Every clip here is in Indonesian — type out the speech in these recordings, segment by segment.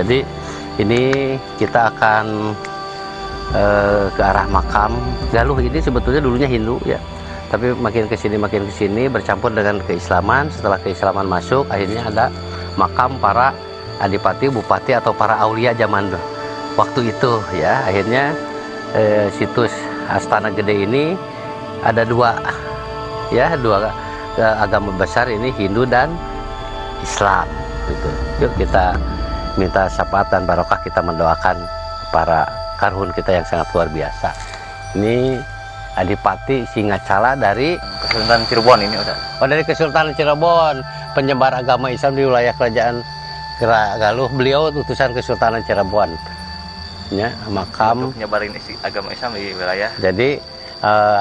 Jadi ini kita akan ke arah makam Galuh. Ini sebetulnya dulunya Hindu ya, tapi makin kesini bercampur dengan keislaman. Setelah keislaman masuk, akhirnya ada makam para adipati, bupati atau para aulia zaman waktu itu ya. Akhirnya situs Astana Gede ini ada dua ya, dua agama besar ini, Hindu dan Islam gitu. Yuk kita minta syafaat dan barokah, kita mendoakan para karhun kita yang sangat luar biasa. Ini Adipati Singacala dari Kesultanan Cirebon ini udah. Oh, dari Kesultanan Cirebon, penyebar agama Islam di wilayah kerajaan Galuh. Beliau utusan Kesultanan Cirebon. Ya, makam Untuk nyebarin agama Islam di wilayah. Jadi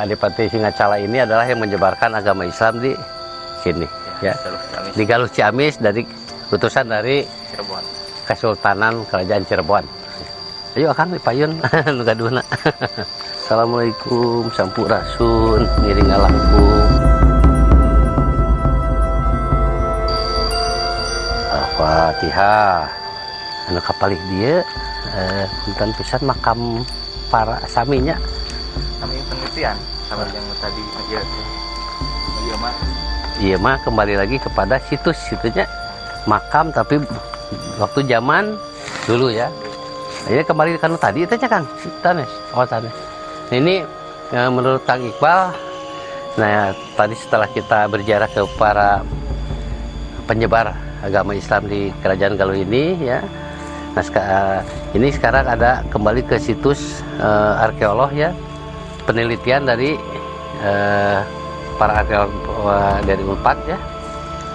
Adipati Singacala ini adalah yang menyebarkan agama Islam di sini ya. Di Galuh Ciamis, dari utusan dari Cirebon. Kesultanan Kerajaan Cirebon. Ayo akang dipayun nu gaduna. Assalamualaikum sampurasun ngiring ngalangkung. Al-Fatihah. Anu kapalih dia punten pisan makam para saminya. Kami penelitian sama yang tadi aja. Iya mah kembali lagi kepada situsnya makam, tapi waktu zaman dulu ya. Ini kembali kan tadi itu aja Kang Tanes. Oh Tanes. Ini menurut Kang Iqbal, nah tadi setelah kita berziarah ke para penyebar agama Islam di Kerajaan Galuh ini ya. Nah ini sekarang ada kembali ke situs arkeolog ya, penelitian dari para arkeolog dari Unpad ya,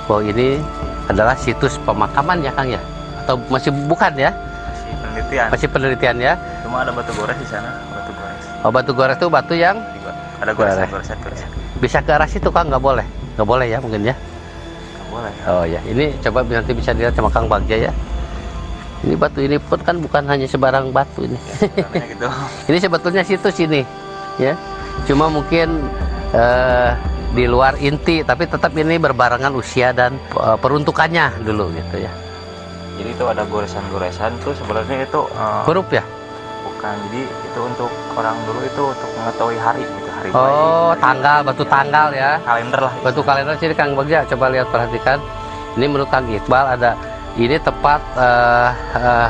bahwa ini adalah situs pemakaman ya Kang ya, atau masih bukan ya? Masih penelitian ya. Cuma ada batu gores di sana, batu gores. Oh, batu gores itu batu yang ada goresan. Bisa ke arah situ Kang? Nggak boleh ya mungkin ya? Nggak boleh. Oh ya, ini coba nanti bisa dilihat sama Kang Bagja ya. Ini batu ini pun kan bukan hanya sebarang batu ini. Ya, gitu. Ini sebetulnya situs ini ya. Cuma mungkin di luar inti, tapi tetap ini berbarengan usia dan peruntukannya dulu gitu ya. Jadi itu ada goresan-goresan tuh sebenarnya itu Huruf ya? Bukan, jadi itu untuk orang dulu itu untuk mengetahui hari gitu, hari Oh, baik, tanggal, batu tanggal ya. kalender lah. Batu kalender sini Kang Bagja, coba lihat perhatikan. Ini menurut Kang Iqbal ada ini tepat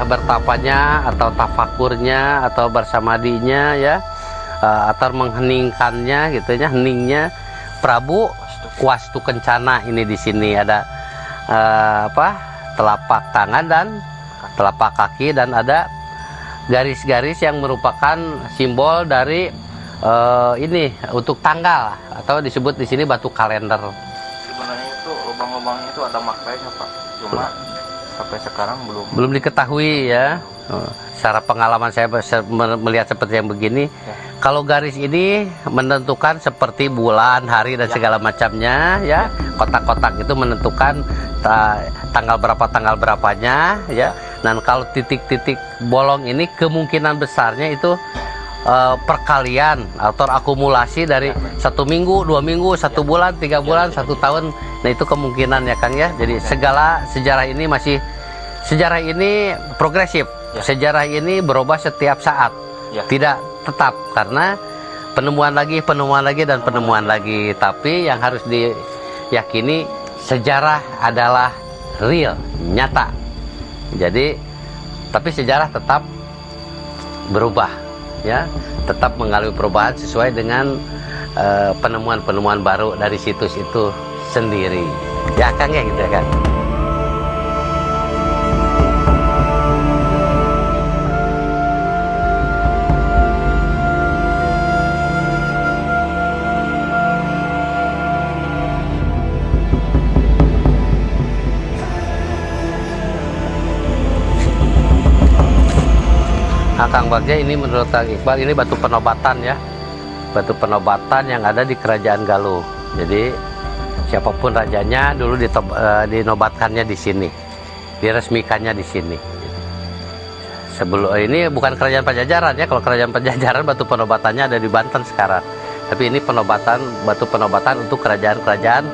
bertapanya atau tafakurnya atau bersamadinya ya, atau mengheningkannya gitu ya, heningnya Prabu Wastu Kencana. Ini di sini ada telapak tangan dan telapak kaki, dan ada garis-garis yang merupakan simbol dari ini untuk tanggal, atau disebut di sini batu kalender. Sebenarnya itu lubang-lubangnya itu ada maknanya Pak, cuma sampai sekarang belum diketahui ya. Secara pengalaman saya melihat seperti yang begini ya. Kalau garis ini menentukan seperti bulan, hari dan segala macamnya ya. Kotak-kotak itu menentukan tanggal berapanya ya. Dan kalau titik-titik bolong ini kemungkinan besarnya itu perkalian atau akumulasi dari 1 minggu, 2 minggu, 1 bulan, 3 bulan, 1 tahun. Nah itu kemungkinan ya Kang ya. Jadi segala sejarah ini progresif. Sejarah ini berubah setiap saat. Tidak tetap, karena penemuan lagi dan penemuan lagi. Tapi yang harus diyakini, sejarah adalah real, nyata. Jadi tapi sejarah tetap berubah ya, tetap mengalami perubahan sesuai dengan penemuan-penemuan baru dari situs itu sendiri ya Kang ya, gitu ya Kang. Nah, Kang Bagja, ini menurut Kang Iqbal ini batu penobatan ya, batu penobatan yang ada di Kerajaan Galuh. Jadi siapapun rajanya dulu dinobatkannya di sini, diresmikannya di sini. Sebelum ini bukan Kerajaan Pajajaran ya, kalau Kerajaan Pajajaran batu penobatannya ada di Banten sekarang. Tapi ini batu penobatan untuk kerajaan-kerajaan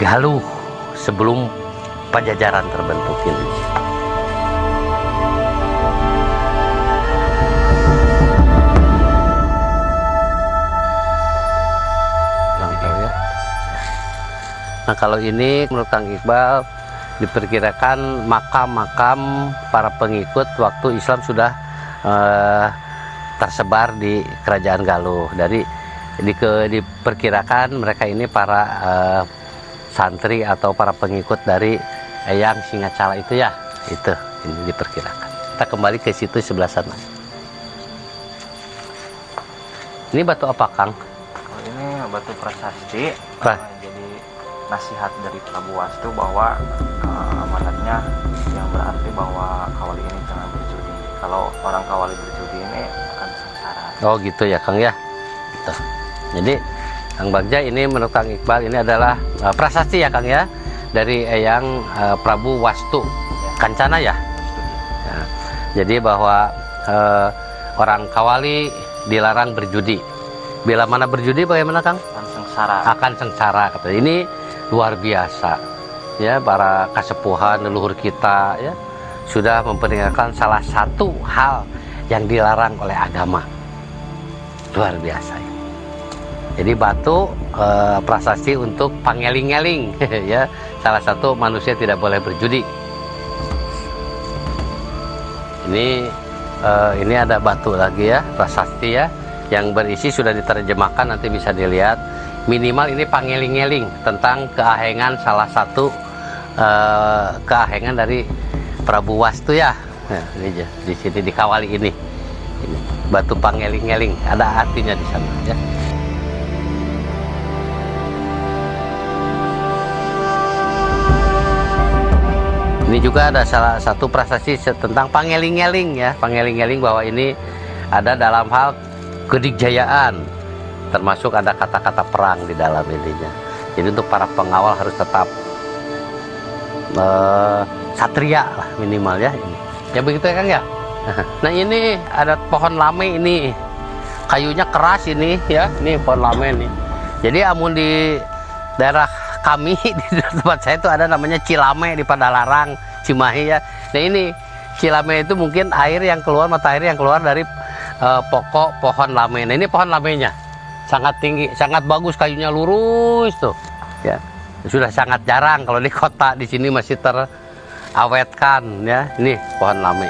Galuh sebelum Pajajaran terbentuk ini. Nah, kalau ini menurut Kang Iqbal diperkirakan makam-makam para pengikut waktu Islam sudah tersebar di Kerajaan Galuh. Diperkirakan mereka ini para santri atau para pengikut dari Eyang Singacala itu ya. Itu ini diperkirakan. Kita kembali ke situ sebelah sana. Ini batu apa, Kang? Kalau ini batu prasasti. Pra- Jadi nasihat dari Prabu Wastu bahwa amanatnya yang berarti bahwa Kawali ini jangan berjudi. Kalau orang Kawali berjudi ini akan sengsara. Oh gitu ya, Kang ya. Gitu. Jadi Kang Bagja ini menurut Kang Iqbal ini adalah prasasti ya, Kang ya, dari Eyang Prabu Wastu Kancana ya. Ya. Jadi bahwa orang Kawali dilarang berjudi. Bila mana berjudi bagaimana, Kang? Akan sengsara. Akan sengsara. Kata ini luar biasa. Ya, para kasepuhan leluhur kita ya sudah memperdengarkan salah satu hal yang dilarang oleh agama. Luar biasa. Ya. Jadi batu prasasti untuk pangeling-eling ya. Salah satu manusia tidak boleh berjudi. Ini ada batu lagi ya, prasasti ya, yang berisi sudah diterjemahkan, nanti bisa dilihat. Minimal ini pangeling-eling tentang keahengan salah satu keahengan dari Prabu Wastu ya. Nah, ini di sini di Kawali ini batu pangeling-eling, ada artinya di sana ya. Ini juga ada salah satu prasasti tentang pangeling-eling ya, pangeling-eling bahwa ini ada dalam hal kedikjayaan, termasuk ada kata-kata perang di dalam ininya. Jadi untuk para pengawal harus tetap satria lah minimal ya. Ya begitu ya, Kang ya. Nah ini ada pohon lame ini, kayunya keras ini ya, ini pohon lame nih. Jadi amun di daerah kami di tempat saya itu ada namanya Cilame di Padalarang, Cimahi ya. Nah ini Cilame itu mungkin air yang keluar, mata air yang keluar dari pokok pohon lame. Nah ini pohon lamenya sangat tinggi, sangat bagus, kayunya lurus tuh ya. Sudah sangat jarang kalau di kota, di sini masih terawetkan ya. Ini pohon lame.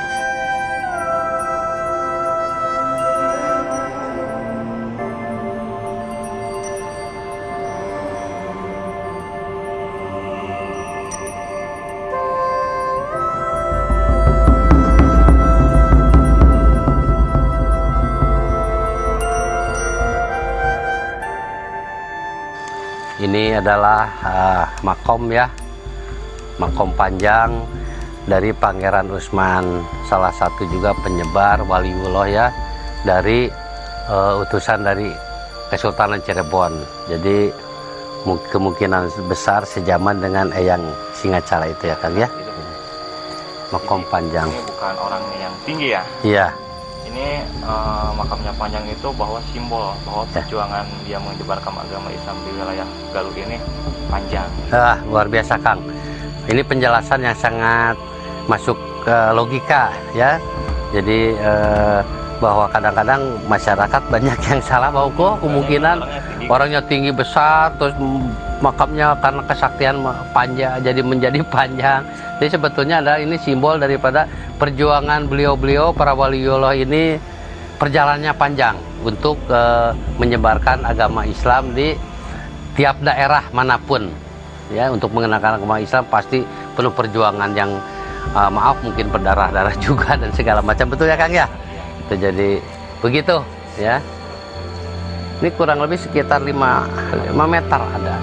Ini adalah makom ya, makom panjang dari Pangeran Usman, salah satu juga penyebar waliullah ya, dari utusan dari Kesultanan Cirebon. Jadi kemungkinan besar sejaman dengan Eyang Singacala itu ya, Kang ya. Makom panjang. Ini bukan orang yang tinggi ya. Iya. Ini makamnya panjang itu bahwa simbol bahwa perjuangan dia menyebarkan agama Islam di wilayah Galuh ini panjang. Luar biasa, Kang. Ini penjelasan yang sangat masuk ke logika ya. Jadi bahwa kadang-kadang masyarakat banyak yang salah bahwa kok kemungkinan orangnya tinggi besar, terus makamnya karena kesaktian panjang jadi menjadi panjang. Jadi sebetulnya adalah ini simbol daripada perjuangan beliau-beliau para waliullah ini, perjalanannya panjang untuk menyebarkan agama Islam di tiap daerah manapun ya. Untuk mengenalkan agama Islam pasti penuh perjuangan yang maaf mungkin berdarah-darah juga dan segala macam, betul ya, Kang ya. Itu jadi begitu ya. Ini kurang lebih sekitar 5 meter ada.